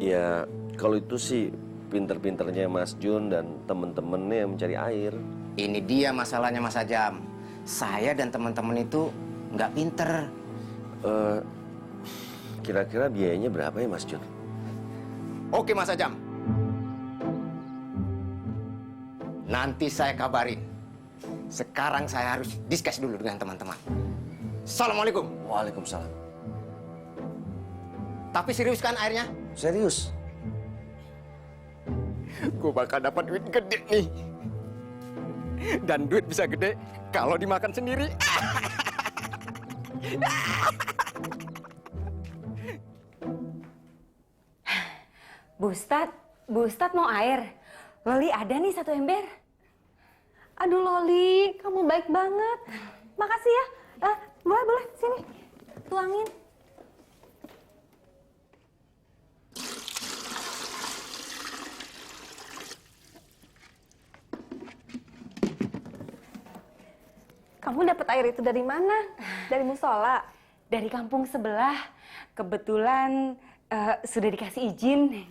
Ya, kalau itu sih pinter-pinternya Mas Jun dan temen-temennya yang mencari air. Ini dia masalahnya Mas Ajam. Saya dan teman-teman itu nggak pinter. Eh, Kira-kira biayanya berapa ya Mas Jun? Oke Mas Ajam. Nanti saya kabarin. Sekarang saya harus discuss dulu dengan teman-teman. Assalamualaikum. Waalaikumsalam. Tapi serius kan airnya? Serius? Gue bakal dapat duit gede nih. Dan duit bisa gede kalau dimakan sendiri. Bu Ustadz mau air? Loli ada nih 1 ember. Aduh Loli, kamu baik banget. Makasih ya. Boleh, sini. Tuangin. Kamu dapat air itu dari mana? Dari musola? Dari kampung sebelah. Kebetulan sudah dikasih izin.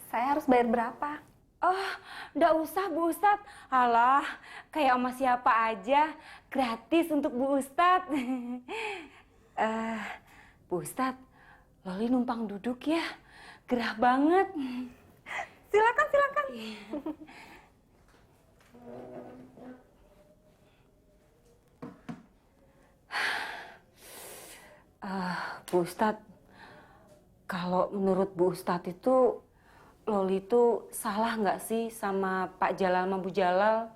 Saya harus bayar berapa? Oh, nggak usah Bu Ustadz. Alah, kayak sama siapa aja. Gratis untuk Bu Ustadz. Bu Ustadz, Loli numpang duduk ya. Gerah banget. Silakan. Bu Ustadz, kalau menurut Bu Ustadz itu Loli itu salah nggak sih sama Pak Jalal sama Bu Jalal?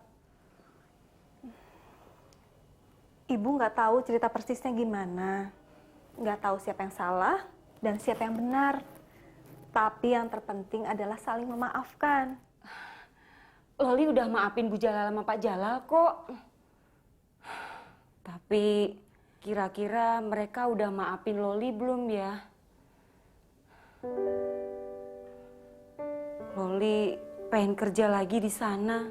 Ibu nggak tahu cerita persisnya gimana. Nggak tahu siapa yang salah dan siapa yang benar. Tapi yang terpenting adalah saling memaafkan. Loli udah maafin Bu Jalal sama Pak Jalal kok. Tapi kira-kira mereka udah maafin Loli belum ya? Loli pengen kerja lagi di sana.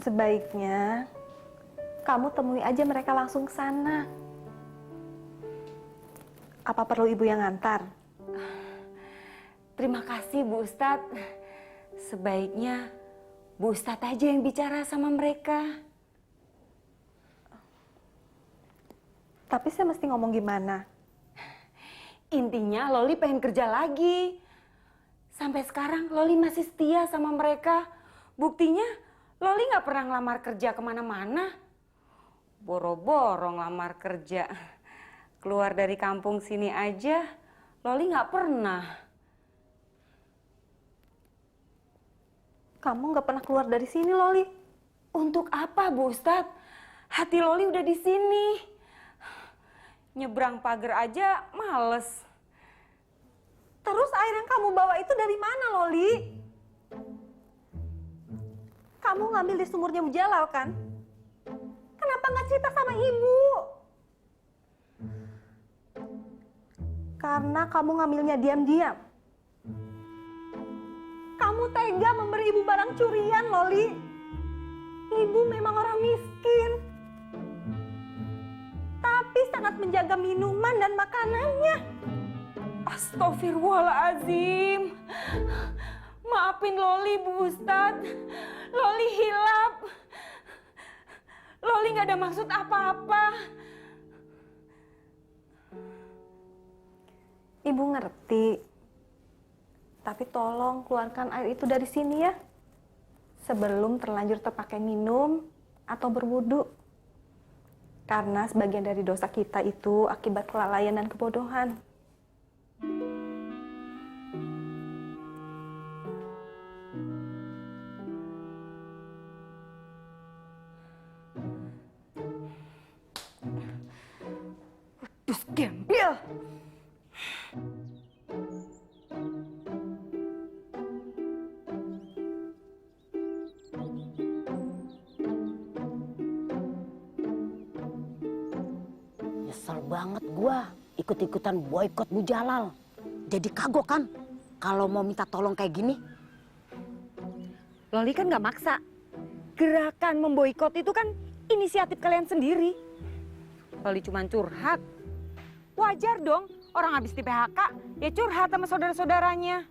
Sebaiknya kamu temui aja mereka langsung ke sana. Apa perlu ibu yang ngantar? Terima kasih Bu Ustadz. Sebaiknya Bu Ustadz aja yang bicara sama mereka. Tapi saya mesti ngomong gimana? Intinya Loli pengen kerja lagi. Sampai sekarang Loli masih setia sama mereka. Buktinya Loli nggak pernah ngelamar kerja kemana-mana. Boro-boro ngelamar kerja. Keluar dari kampung sini aja Loli nggak pernah. Kamu nggak pernah keluar dari sini, Loli. Untuk apa Bu Ustadz? Hati Loli udah di sini. Nyebrang pagar aja males. Terus air yang kamu bawa itu dari mana, Loli? Kamu ngambil di sumurnya Bu Jalal, kan? Kenapa nggak cerita sama ibu? Karena kamu ngambilnya diam-diam. Kamu tega memberi ibu barang curian, Loli. Ibu memang orang miskin. Tapi sangat menjaga minuman dan makanannya. Astagfirullahaladzim. Maafin Loli Bu Ustadz. Loli hilap. Loli nggak ada maksud apa-apa. Ibu ngerti. Tapi tolong keluarkan air itu dari sini ya. Sebelum terlanjur terpakai minum atau berwudu. Karena sebagian dari dosa kita itu akibat kelalaian dan kebodohan. Dus gembel. Nyesel banget gua ikut-ikutan boikot Bu Jalal. Jadi kagok kan kalau mau minta tolong kayak gini. Loli kan nggak maksa. Gerakan memboikot itu kan inisiatif kalian sendiri. Loli cuma curhat. Wajar dong Orang habis di PHK, ya curhat sama saudara-saudaranya.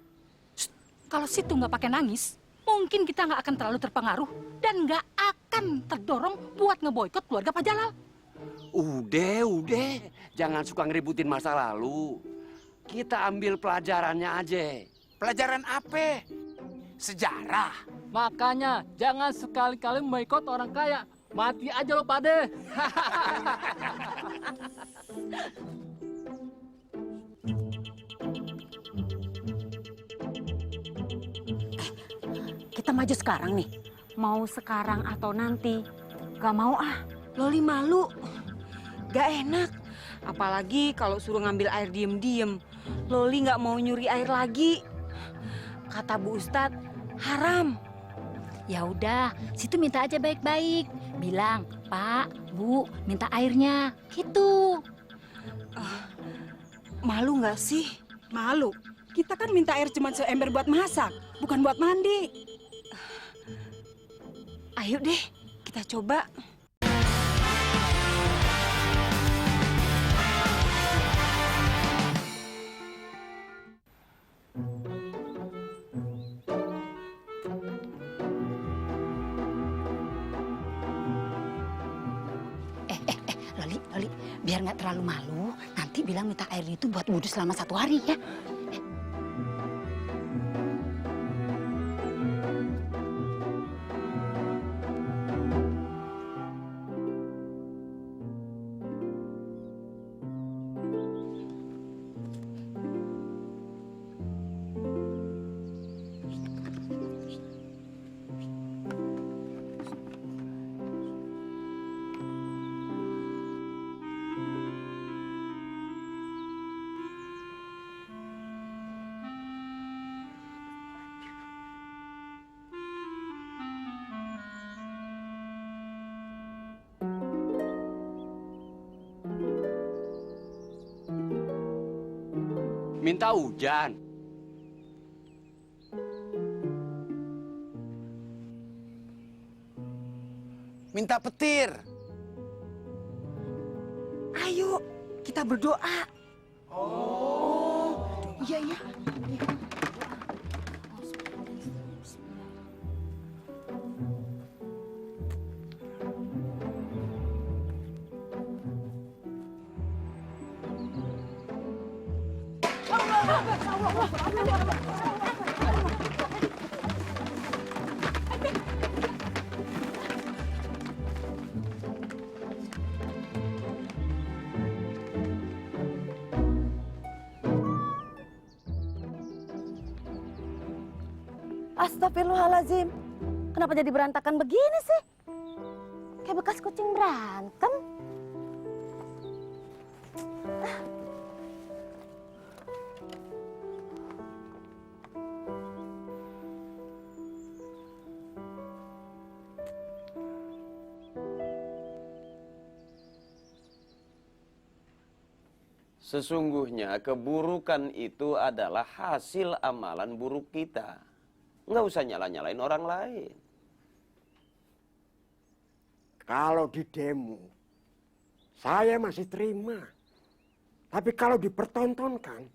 Kalau situ nggak pakai nangis, mungkin kita nggak akan terlalu terpengaruh dan nggak akan terdorong buat ngeboikot keluarga Pak Jalal. Udah, jangan suka ngeributin masa lalu. Kita ambil pelajarannya aja. Pelajaran apa? Sejarah. Makanya jangan sekali-kali memboikot orang kaya. Mati aja lo pade. Kita maju sekarang nih. Mau sekarang atau nanti, gak mau ah. Loli malu, gak enak. Apalagi kalau suruh ngambil air diem-diem. Loli gak mau nyuri air lagi. Kata Bu Ustadz, haram. Ya udah, situ minta aja baik-baik. Bilang, Pak, Bu, minta airnya. Gitu. Malu gak sih? Malu. Kita kan minta air cuma seember buat masak, bukan buat mandi. Ayo deh, kita coba. Loli, biar nggak terlalu malu, nanti bilang minta air itu buat wudhu selama 1 hari ya. Minta hujan. Minta petir. Ayo, kita berdoa. Iya. Astagfirullahaladzim. Kenapa jadi berantakan begini sih? Kayak bekas kucing berantem. Sesungguhnya keburukan itu adalah hasil amalan buruk kita. Nggak usah nyala-nyalain orang lain. Kalau di demo, saya masih terima. Tapi kalau dipertontonkan,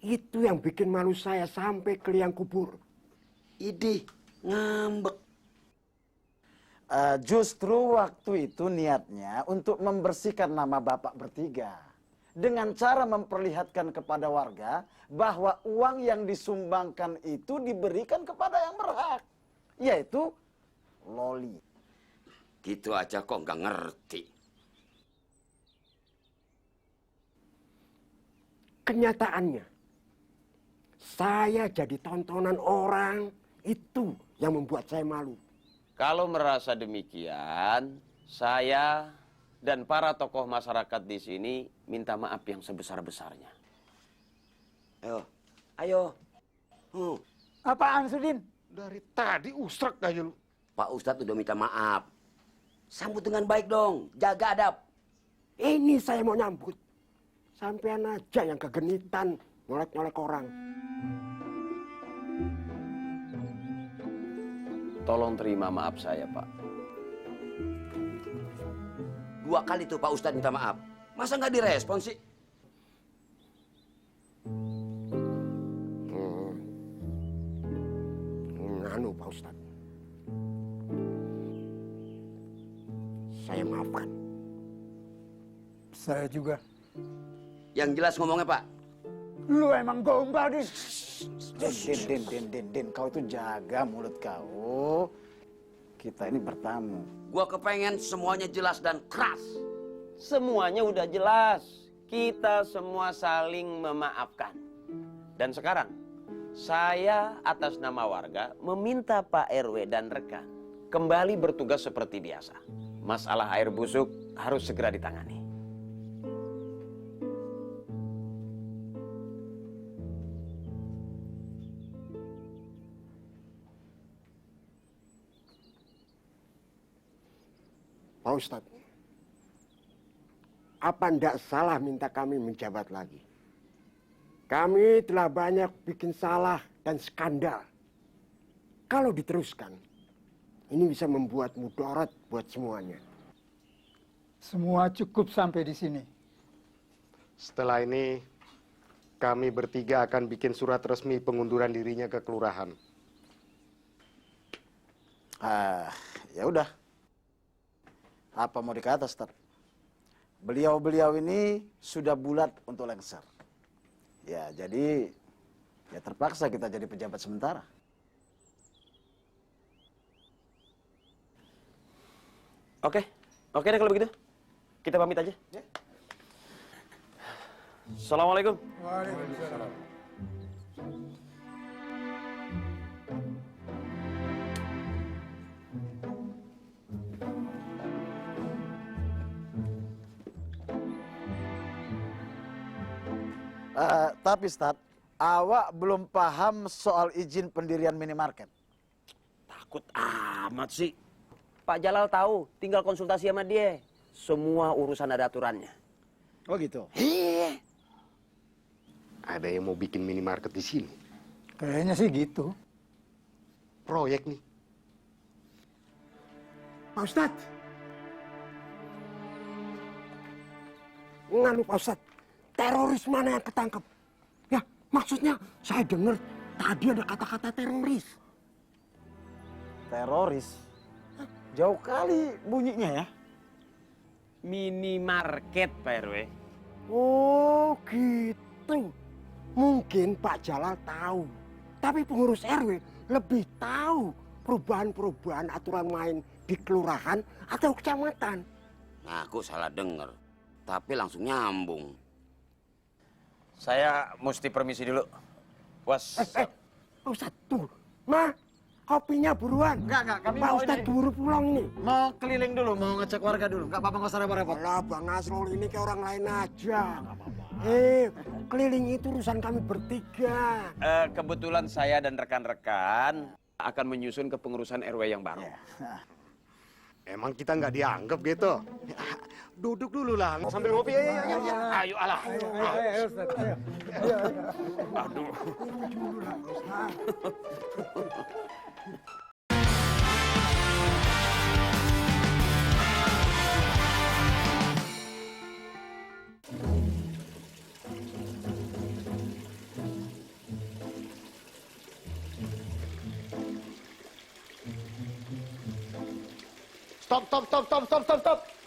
itu yang bikin malu saya sampai ke liang kubur. Idih, ngambek. Justru waktu itu niatnya untuk membersihkan nama Bapak bertiga. Dengan cara memperlihatkan kepada warga bahwa uang yang disumbangkan itu diberikan kepada yang berhak. Yaitu Loli. Gitu aja kok nggak ngerti. Kenyataannya, saya jadi tontonan orang, itu yang membuat saya malu. Kalau merasa demikian, saya dan para tokoh masyarakat di sini minta maaf yang sebesar-besarnya. Ayo. Apaan, Sudin? Dari tadi usrak aja lu. Pak Ustadz udah minta maaf. Sambut dengan baik dong, jaga adab. Ini saya mau nyambut. Sampean aja yang kegenitan, nyolek-nyolek orang. Tolong terima maaf saya, Pak. 2 kali tuh Pak Ustadz minta maaf. Masa nggak direspon sih? Pak Ustadz. Saya maafkan. Saya juga. Yang jelas ngomongnya, Pak. Lu emang gombal, Din. Din, kau itu jaga mulut kau. Kita ini bertamu. Gua kepengen semuanya jelas dan keras. Semuanya udah jelas. Kita semua saling memaafkan. Dan sekarang, saya atas nama warga meminta Pak RW dan rekan kembali bertugas seperti biasa. Masalah air busuk harus segera ditangani. Pak Ustadz, apa ndak salah minta kami menjabat lagi? Kami telah banyak bikin salah dan skandal. Kalau diteruskan, ini bisa membuat mudarat buat semuanya. Semua cukup sampai di sini. Setelah ini, kami bertiga akan bikin surat resmi pengunduran dirinya ke kelurahan. Ya udah. Apa mau dikata, Ustaz? Beliau-beliau ini sudah bulat untuk lengser. Ya, jadi ya terpaksa kita jadi pejabat sementara. Oke deh kalau begitu. Kita pamit aja. Ya. Assalamualaikum. Waalaikumsalam. Tapi Ustaz, awak belum paham soal izin pendirian minimarket. Takut amat sih. Pak Jalal tahu, tinggal konsultasi sama dia. Semua urusan ada aturannya. Oh gitu? Iya. Ada yang mau bikin minimarket di sini? Kayaknya sih gitu. Proyek nih. Pak Ustadz. Nganu Pak Ustadz, teroris mana yang ketangkep? Ya, maksudnya saya dengar tadi ada kata-kata teroris. Teroris? Jauh kali bunyinya ya. Minimarket, Pak RW. Oh gitu. Mungkin Pak Jalal tahu. Tapi pengurus RW lebih tahu perubahan-perubahan aturan main di kelurahan atau kecamatan. Nah, aku salah denger. Tapi langsung nyambung. Saya mesti permisi dulu. Was. Pak Ustadz, tunggu. Ma, kopinya buruan. Enggak, kami Pak mau Ustadz ini. buru pulang nih. Mau keliling dulu, mau ngecek warga dulu. Enggak apa-apa, nggak usah repot-repot. Alah, Bang Asrul ini kayak orang lain aja. Keliling itu urusan kami bertiga. Kebetulan saya dan rekan-rekan akan menyusun kepengurusan RW yang baru. Emang kita nggak dianggap gitu? Duduk dulu lah, sambil ngopi ya. Ayo, alah. Ayo, Ustaz. Ayo. Aduh.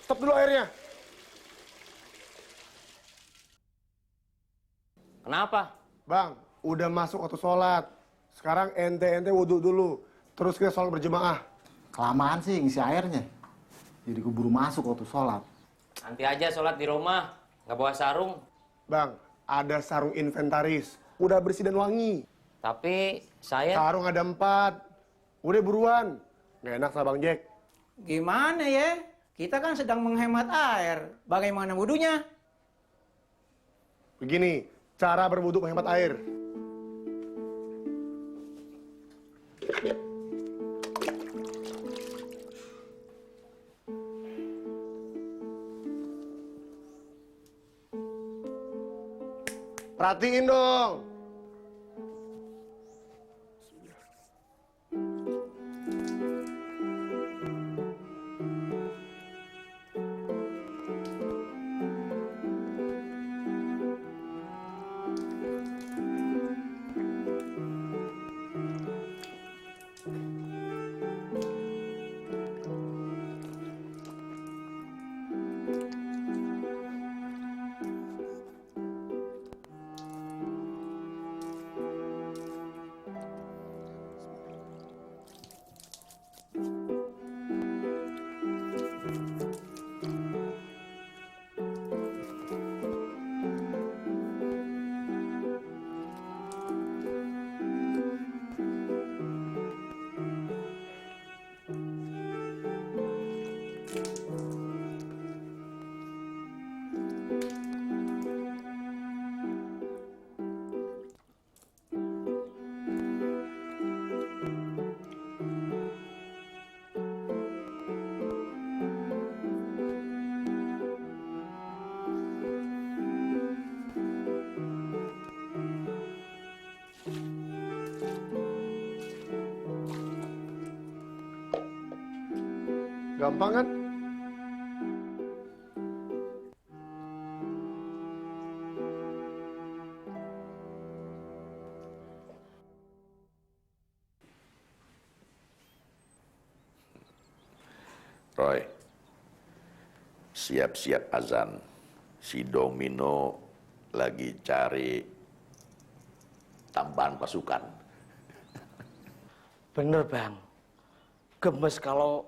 Stop dulu airnya. Kenapa? Bang, udah masuk waktu sholat. Sekarang ente wudhu dulu. Terus kita sholat berjemaah. Kelamaan sih ngisi airnya. Jadi keburu masuk waktu sholat. Nanti aja sholat di rumah, nggak bawa sarung. Bang, ada sarung inventaris. Udah bersih dan wangi. Tapi saya... Sarung ada 4. Udah buruan. Nggak enak sama Bang Jack. Gimana ya? Kita kan sedang menghemat air. Bagaimana wudunya? Begini, cara berwudu menghemat air. Perhatiin dong. Gampang kan? Roy, siap-siap azan. Si Domino lagi cari tambahan pasukan. Bener bang, gemes kalau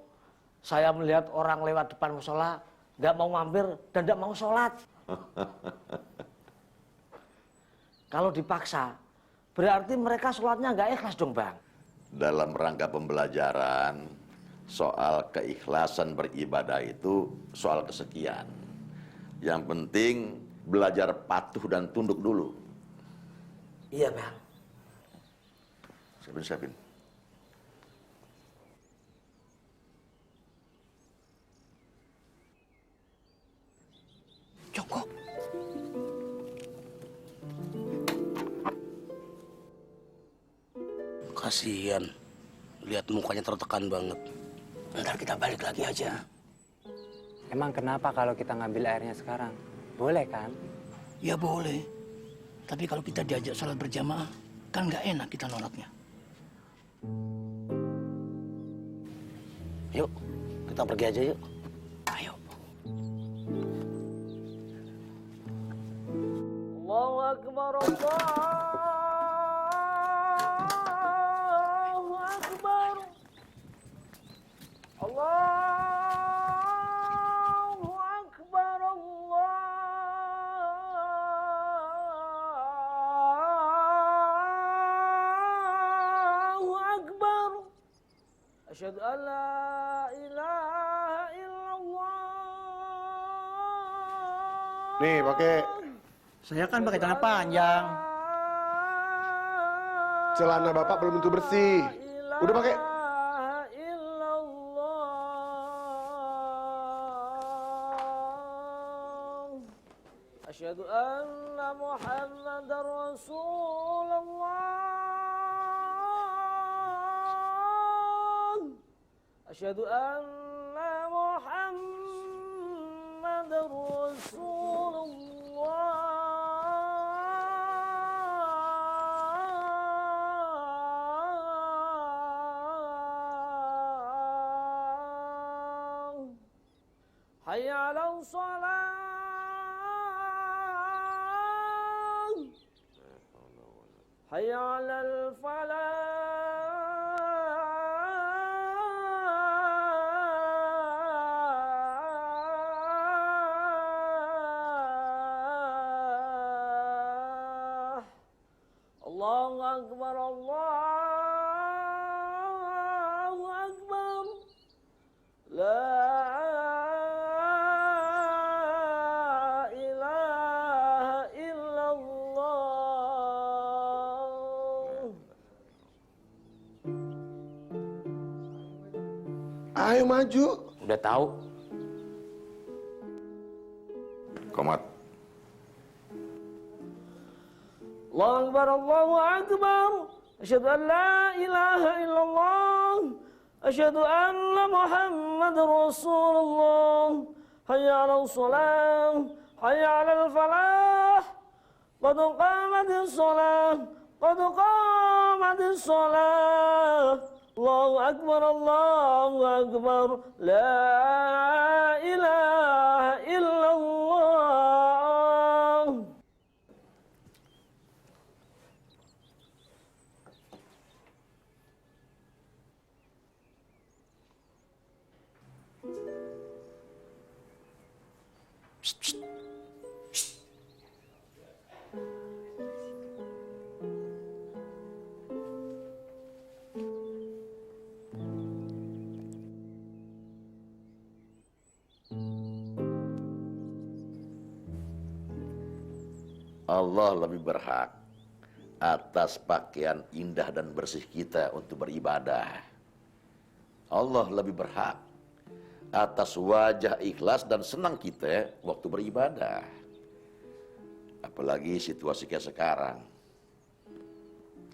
saya melihat orang lewat depan musola nggak mau mampir dan nggak mau sholat. Kalau dipaksa, berarti mereka sholatnya nggak ikhlas dong bang. Dalam rangka pembelajaran, soal keikhlasan beribadah itu soal kesekian. Yang penting belajar patuh dan tunduk dulu. Iya bang. Siapin. Joko. Kasihan, lihat mukanya tertekan banget. Ntar kita balik lagi aja. Emang kenapa kalau kita ngambil airnya sekarang? Boleh kan? Ya boleh. Tapi kalau kita diajak sholat berjamaah, kan nggak enak kita nolaknya. Yuk, kita pergi aja yuk. Ayo. Allahu Akbar, Allahu Akbar. Allahu Akbar, Allahu Akbar. Asyhadu an la ilaha illallah. Nih, pakai. Saya kan pakai celana panjang. Celana Bapak belum tentu bersih. Udah pakai. Asyhadu anna Muhammadar Rasulullah. Asyhadu anna Muhammadar Rasulullah. Hayya 'alal shalah. Hayya 'alal falah. Allahu Akbar, Allahu Akbar. La ilaha illallah. Ayo maju. Udah tahu. Komat. Allahu Akbar, Allahu Akbar. Asyhadu an la ilaha illallah. Asyhadu anna Muhammadar Rasulullah. Hayya 'alal shalah. Hayya 'alal falah. Qad qamatis shalah. Qad qamatis shalah. Allahu Akbar, Allahu Akbar. La ilaha illallah. Allah lebih berhak atas pakaian indah dan bersih kita untuk beribadah. Allah lebih berhak atas wajah ikhlas dan senang kita waktu beribadah. Apalagi situasi kayak sekarang.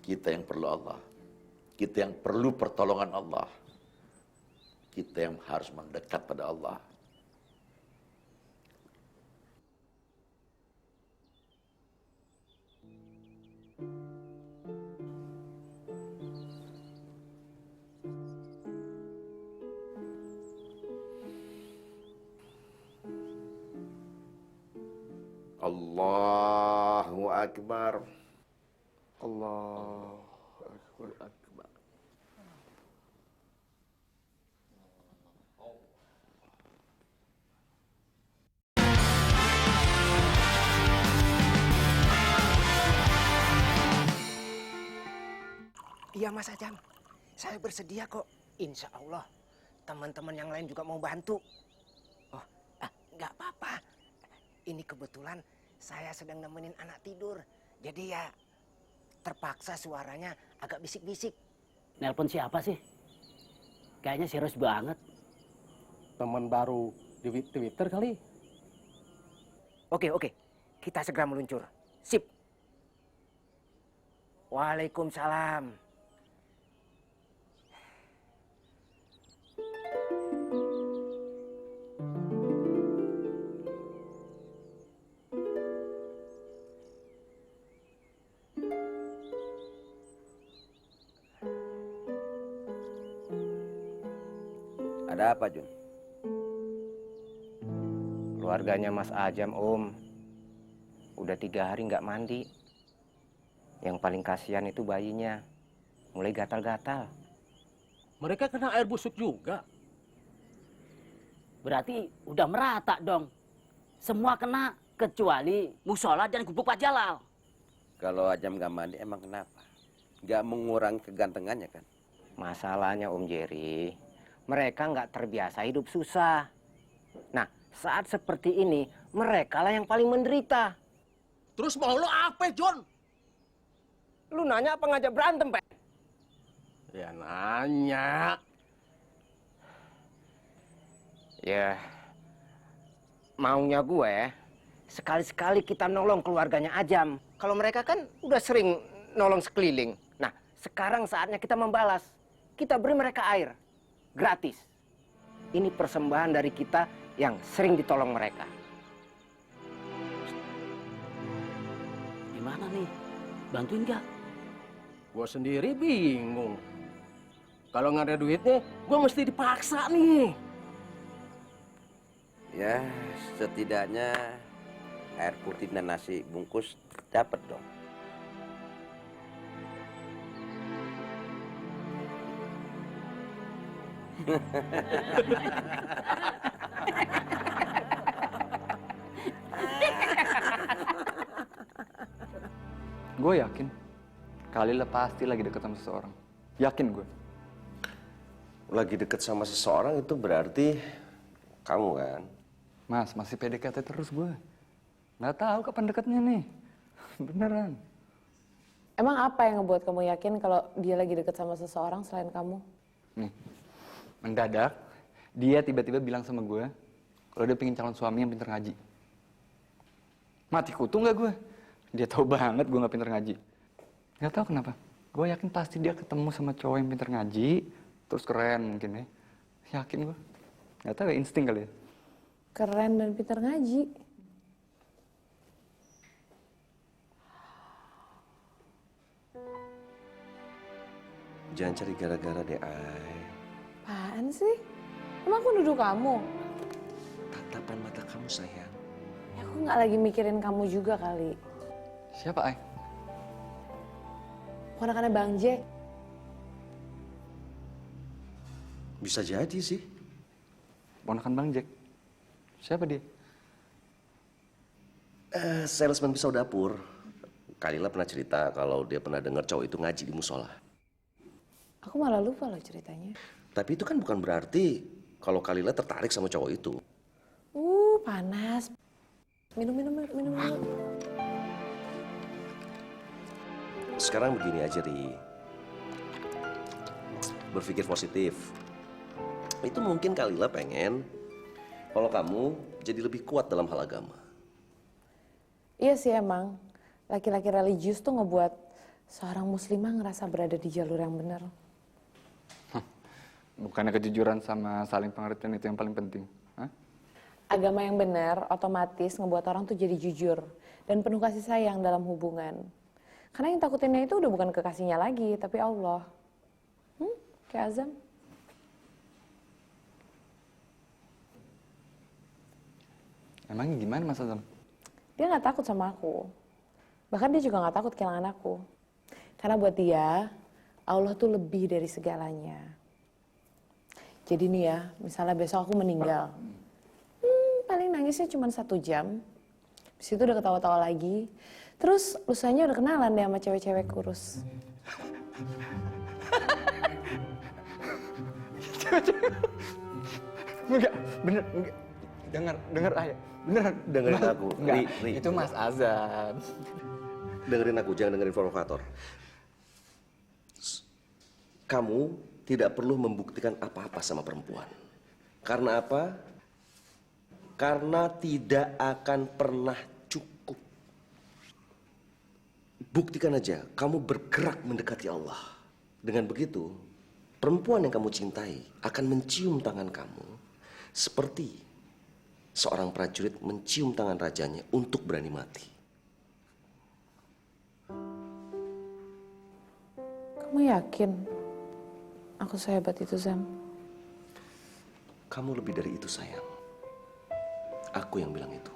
Kita yang perlu Allah. Kita yang perlu pertolongan Allah. kita yang harus mendekat pada Allah. Allahu Akbar. Allahu Akbar. Iya Mas Ajam, saya bersedia kok. Insya Allah teman-teman yang lain juga mau bantu. Oh, nggak apa-apa. Ini kebetulan saya sedang nemenin anak tidur. Jadi ya terpaksa suaranya agak bisik-bisik. Nelpon siapa sih? Kayaknya serius banget. Teman baru di Twitter kali. Oke. Kita segera meluncur. Sip. Waalaikumsalam. Ada apa, Jun? Keluarganya Mas Ajam, Om. Udah 3 hari nggak mandi. Yang paling kasihan itu bayinya. Mulai gatal-gatal. Mereka kena air busuk juga. Berarti udah merata dong. Semua kena kecuali musola dan gubuk Pak Jalal. Kalau Ajam nggak mandi emang kenapa? Nggak mengurangi kegantengannya kan? Masalahnya Om Jerry, mereka nggak terbiasa hidup susah. Nah, saat seperti ini, mereka lah yang paling menderita. Terus mau lo apa, John? Lu nanya apa ngajak berantem, Pak? Ya nanya. Ya, maunya gue, sekali-sekali kita nolong keluarganya Ajam. Kalau mereka kan udah sering nolong sekeliling. Nah, sekarang saatnya kita membalas. Kita beri mereka air. Gratis. Ini persembahan dari kita yang sering ditolong mereka. Gimana nih? Bantuin gak? Gue sendiri bingung. Kalau nggak ada duitnya, gue mesti dipaksa nih. Ya, setidaknya air putih dan nasi bungkus dapat dong. Gue yakin Kalila pasti lagi deket sama seseorang. Yakin gue. Lagi deket sama seseorang itu berarti kamu kan? Mas, masih PDKT terus gue. Nggak tahu kapan deketnya nih. Beneran. Emang apa yang ngebuat kamu yakin kalau dia lagi deket sama seseorang selain kamu? Nih, mendadak dia tiba-tiba bilang sama gue kalau dia pengen calon suami yang pintar ngaji. Mati kutu nggak gue? Dia tahu banget gue nggak pintar ngaji. Nggak tahu kenapa. Gue yakin pasti dia ketemu sama cowok yang pintar ngaji, terus keren mungkin ya. Yakin gue. Nggak tahu ya, insting kali ya. Keren dan pintar ngaji. Jangan cari gara-gara deh, Ay. Apaan sih? Emang aku nuduh kamu? Tatapan mata kamu, sayang. Ya, aku nggak lagi mikirin kamu juga kali. Siapa, Ay? Ponakannya Bang Jack. Bisa jadi sih. Ponakan Bang Jack. Siapa dia? Salesman pisau dapur. Kalila pernah cerita kalau dia pernah dengar cowok itu ngaji di musola. Aku malah lupa loh ceritanya. Tapi itu kan bukan berarti kalau Kalila tertarik sama cowok itu. Panas. Minum. Sekarang begini aja, Ri. Berpikir positif. Itu mungkin Kalila pengen kalau kamu jadi lebih kuat dalam hal agama. Iya sih emang. Laki-laki religius tuh ngebuat seorang muslimah ngerasa berada di jalur yang benar. Bukannya kejujuran sama saling pengertian itu yang paling penting? Hah? Agama yang benar otomatis ngebuat orang tuh jadi jujur dan penuh kasih sayang dalam hubungan. Karena yang takutinnya itu udah bukan kekasihnya lagi, tapi Allah. Kayak Azam. Emang gimana Mas Azam? Dia nggak takut sama aku. Bahkan dia juga nggak takut kehilangan aku. Karena buat dia, Allah tuh lebih dari segalanya. Jadi nih ya, misalnya besok aku meninggal. Paling nangisnya cuma 1 jam. Habis itu udah ketawa-tawa lagi. Terus lusanya udah kenalan deh sama cewek-cewek kurus. Enggak, bener, enggak. Dengar ayah. Beneran. Dengerin aku. Enggak, Ri. itu Mas Azam. Dengerin aku, jangan dengerin provokator. Kamu tidak perlu membuktikan apa-apa sama perempuan. Karena apa? Karena tidak akan pernah cukup. Buktikan aja, kamu bergerak mendekati Allah. Dengan begitu, perempuan yang kamu cintai akan mencium tangan kamu seperti seorang prajurit mencium tangan rajanya untuk berani mati. Kamu yakin aku sehebat itu, Zam? Kamu lebih dari itu, sayang. Aku yang bilang itu.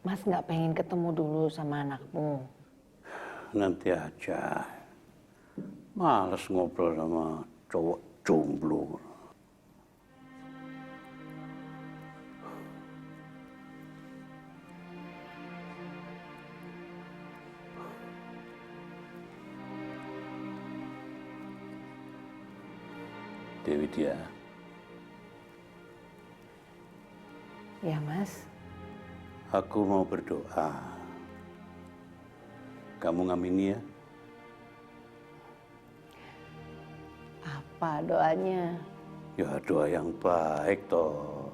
Mas nggak pengen ketemu dulu sama anakmu? Nanti aja. Males ngobrol sama cowok jomblo. Dewi dia. Ya, Mas. Aku mau berdoa. Kamu ngamini ya? Apa doanya? Ya doa yang baik toh.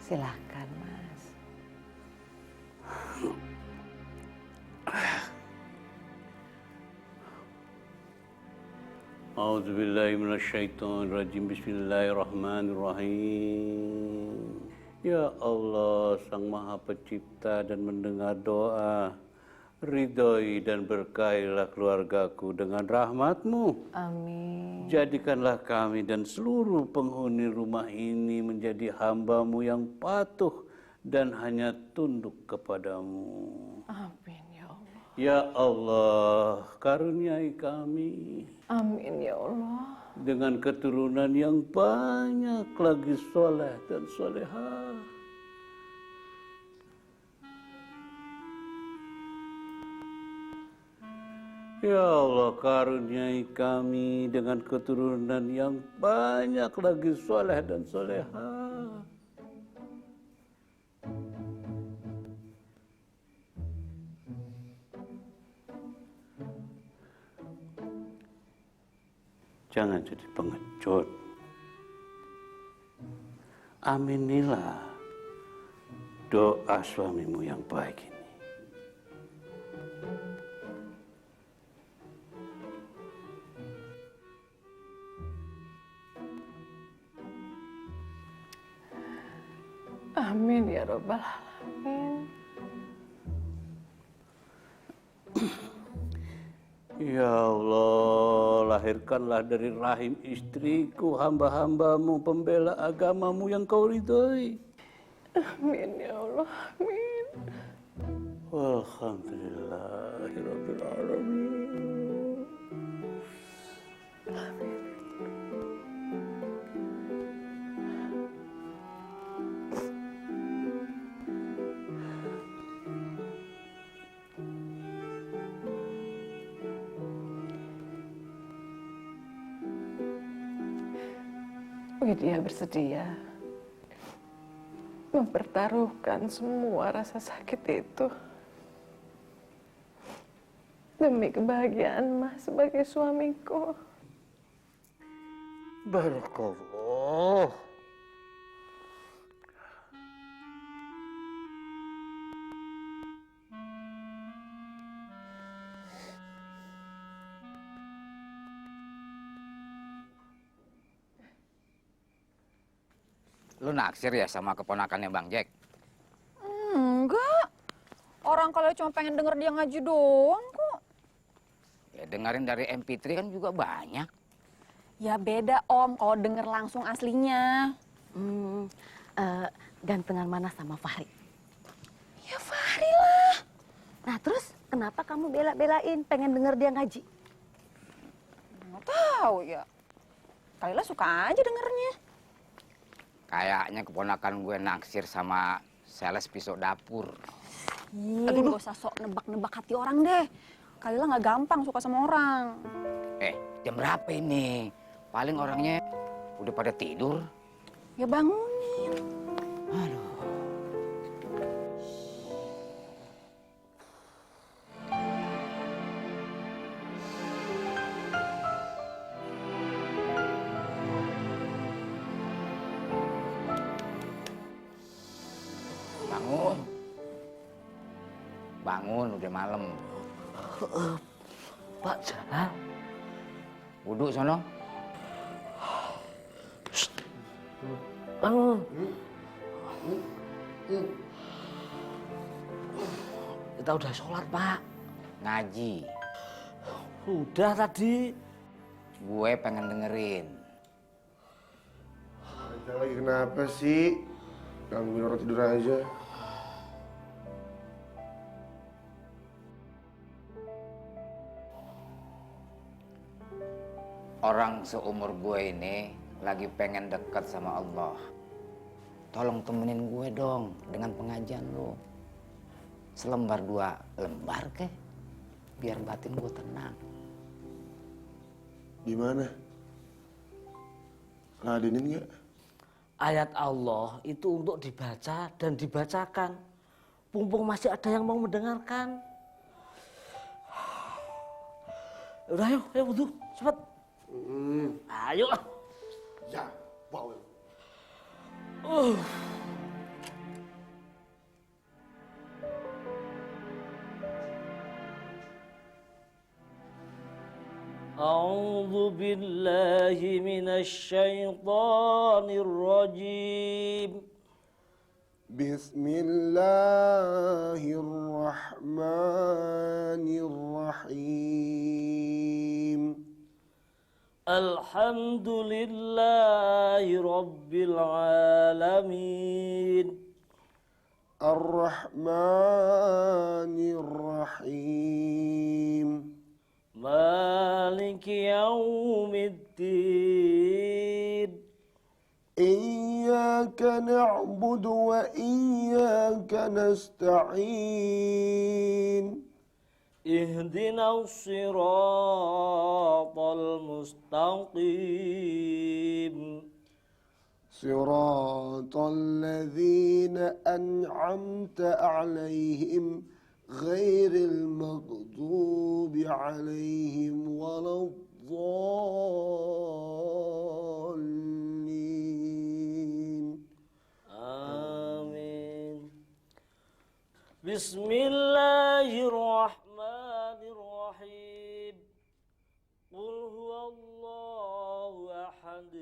Silahkan, Mas. A'udzubillahiminasyaitonirrajim. Bismillahirrahmanirrahim. Ya Allah, Sang Maha Pencipta dan mendengar doa, ridhoi dan berkailah keluargaku dengan rahmat-Mu. Amin. Jadikanlah kami dan seluruh penghuni rumah ini menjadi hamba-Mu yang patuh dan hanya tunduk kepadamu. Amin ya Allah. Ya Allah, karuniai kami. Amin ya Allah. Dengan keturunan yang banyak lagi soleh dan solehah. Ya Allah, karuniai kami dengan keturunan yang banyak lagi soleh dan solehah. Jangan jadi pengecut. Aminilah doa suamimu yang baik ini. Amin ya Rabbal Alamin. Ya Allah, lahirkanlah dari rahim istriku hamba-hambamu pembela agamamu yang kau ridhoi. Amin ya Allah, amin. Alhamdulillahirabbil alamin. Amin. Widya bersedia mempertaruhkan semua rasa sakit itu demi kebahagiaan Mas sebagai suamiku. Barakallah. Lu naksir ya sama keponakannya Bang Jack? Enggak. Orang kalau cuma pengen denger dia ngaji doang kok. Ya dengerin dari MP3 kan juga banyak. Ya beda Om kalau denger langsung aslinya. Gantengan mana sama Fahri? Ya Fahri lah. Nah terus kenapa kamu bela-belain pengen denger dia ngaji? Nggak tahu ya. Kalilah suka aja dengernya. Kayaknya keponakan gue naksir sama sales pisau dapur. Aduh, gak usah sok nebak-nebak hati orang deh. Kalilah nggak gampang suka sama orang. Jam berapa ini? Paling orangnya udah pada tidur. Ya bangunin. Aduh. Bangun. Bangun, udah malam. Pak Jalal. Wudhu sono. Bangun. Kita udah sholat, Pak. Ngaji. Udah tadi. Gue pengen dengerin. Kita lagi kenapa sih? Gangguin orang tidur aja. Orang seumur gue ini lagi pengen dekat sama Allah. Tolong temenin gue dong dengan pengajian lo. Selembar 2 lembar kek. Biar batin gue tenang. Gimana? Ladenin nggak? Ayat Allah itu untuk dibaca dan dibacakan. Mumpung masih ada yang mau mendengarkan. Udah ayo wudhu, cepat. Ayo lah. Ya, wow. أعوذ بالله من الشيطان الرجيم بسم الله الرحمن الرحيم الحمد لله رب العالمين الرحمن الرحيم مالك يوم الدين إياك نعبد وإياك نستعين اهدنا الصراط المستقيم صراط الذين أنعمت عليهم غير المغضوب عليهم ولا الضالين آمين بسم الله الرحمن الرحيم قل هو الله أحد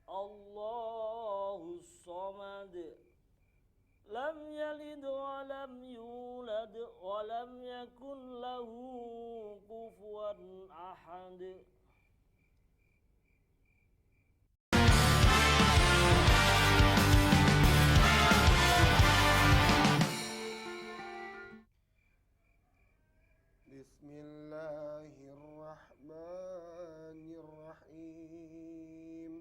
الله الصمد لم يلد ولم يولد ولم يكن له كفوا أحد بسم الله الرحمن الرحيم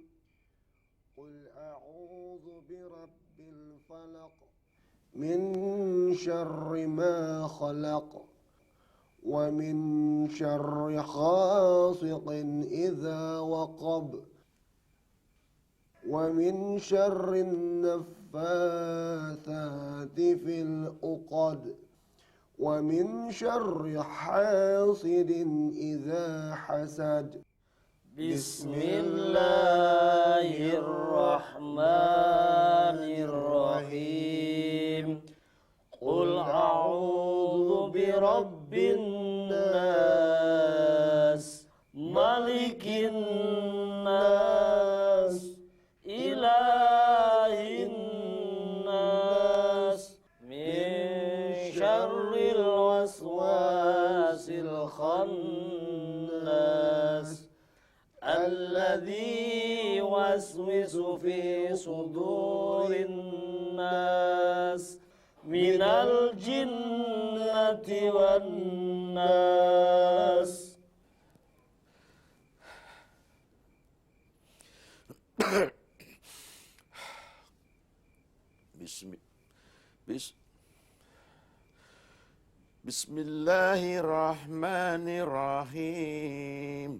قل أعوذ برب الفلق من شر ما خلق ومن شر غاسق إذا وقب ومن شر النفاثات في العقد ومن شر حاسد إذا حسد بسم الله الرحمن الرحيم قل أعوذ برب الناس ملك الناس إله الناس من شر الوسواس الخناس الذي يوسوس في صدور الناس من الجنة والناس. Bismillahirrahmanirrahim.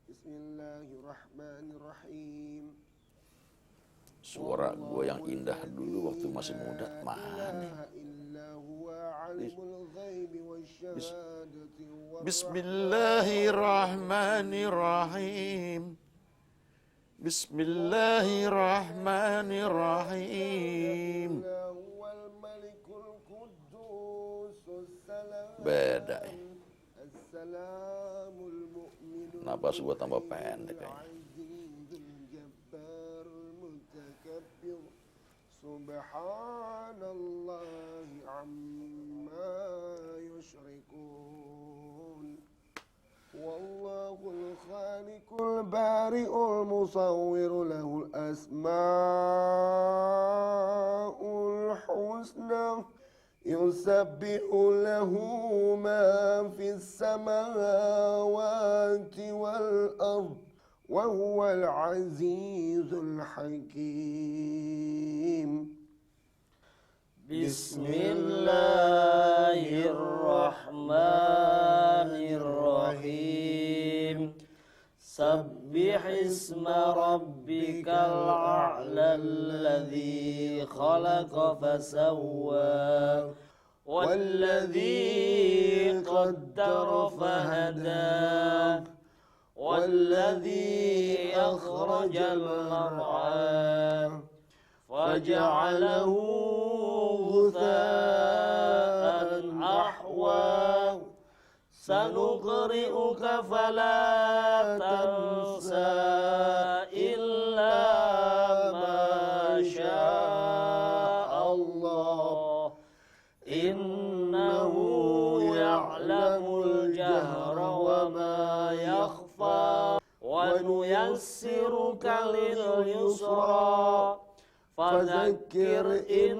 Bismillahirrahmanirrahim. Suara gue yang indah dulu waktu masih muda mana nih? Bismillahirrahmanirrahim. Bismillahirrahmanirrahim. Beda ya. Napas gue tambah pendek kayaknya. Subhanallah amma yushrikun. Wallahul khaliqul bari'ul musawwiru lahul asma'ul husna. Yusabbihu lahu ma fis samawati wal ard wa huwal azizul hakim. Bismillahirrahmanirrahim. Sabbih isma rabbikal a'la alladhi khalaqa fasawwa walladhi qaddara fahada والذي أخرج المرعى فجعله غثاء أحوى سنقرئك فلا تنسى إلا ما شاء الله إنه يعلم الجهر وما يخفى ونيسرك لليسرى فذكر إن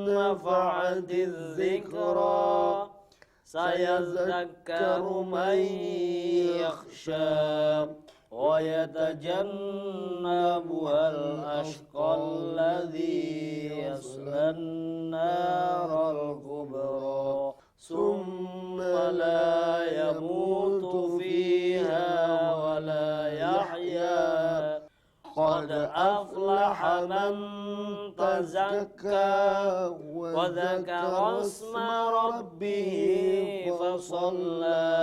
نفعت الذكرى سيذكر من يخشى ويتجنبها الأشقى الذي يصلى النار الكبرى ثم لا يموت فيها ولا يحيا قد أفلح من تزكى وذكر اسم ربه فصلى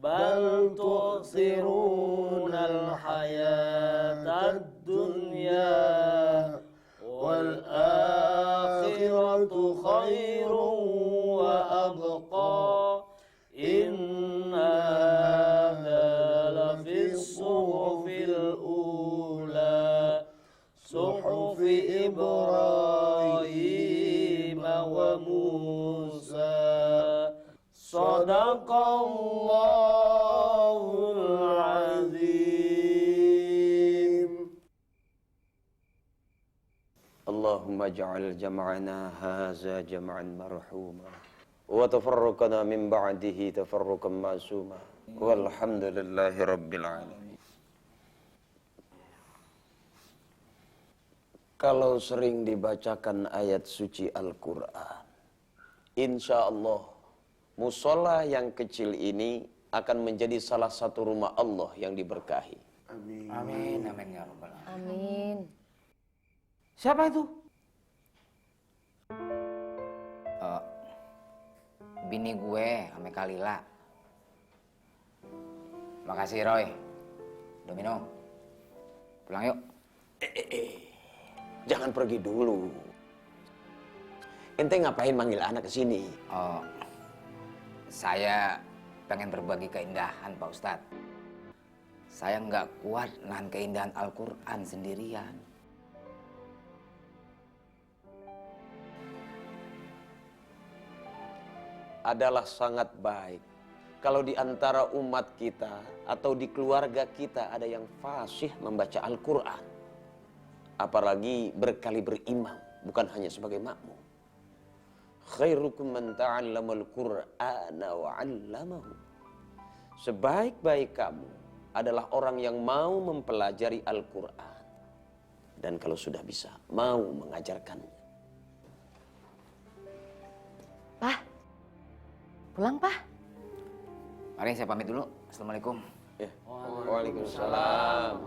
بل تؤثرون الحياة الدنيا والآخرة خير وأبقى إن هذا لفي الصحف الأولى صحف إبراهيم وموسى صدق الله العظيم. اللهم اجعل جمعنا هذا جمعا مرحوما وتفرقنا من بعده تفرقا معصوما والحمد لله رب العالمين. Kalau sering dibacakan ayat suci Al-Quran, insya Allah musola yang kecil ini akan menjadi salah satu rumah Allah yang diberkahi. Amin. Amin, amin ya rabbal alamin. Amin. Siapa itu? Bini gue ame Kalila. Makasih Roy. Udah minum. Pulang yuk. Jangan pergi dulu. Ente ngapain manggil anak ke sini? Oh, saya pengen berbagi keindahan Pak Ustadz. Saya nggak kuat nahan keindahan Al-Quran sendirian. Adalah sangat baik kalau di antara umat kita atau di keluarga kita ada yang fasih membaca Al-Quran. Apalagi berkali berimam, bukan hanya sebagai makmum. Khairukum man ta'allamal Qur'ana wa 'allamahu. Sebaik-baik kamu adalah orang yang mau mempelajari Al-Quran. Dan kalau sudah bisa, mau mengajarkannya. Pak, pulang Pak. Mari saya pamit dulu. Assalamualaikum. Waalaikumsalam.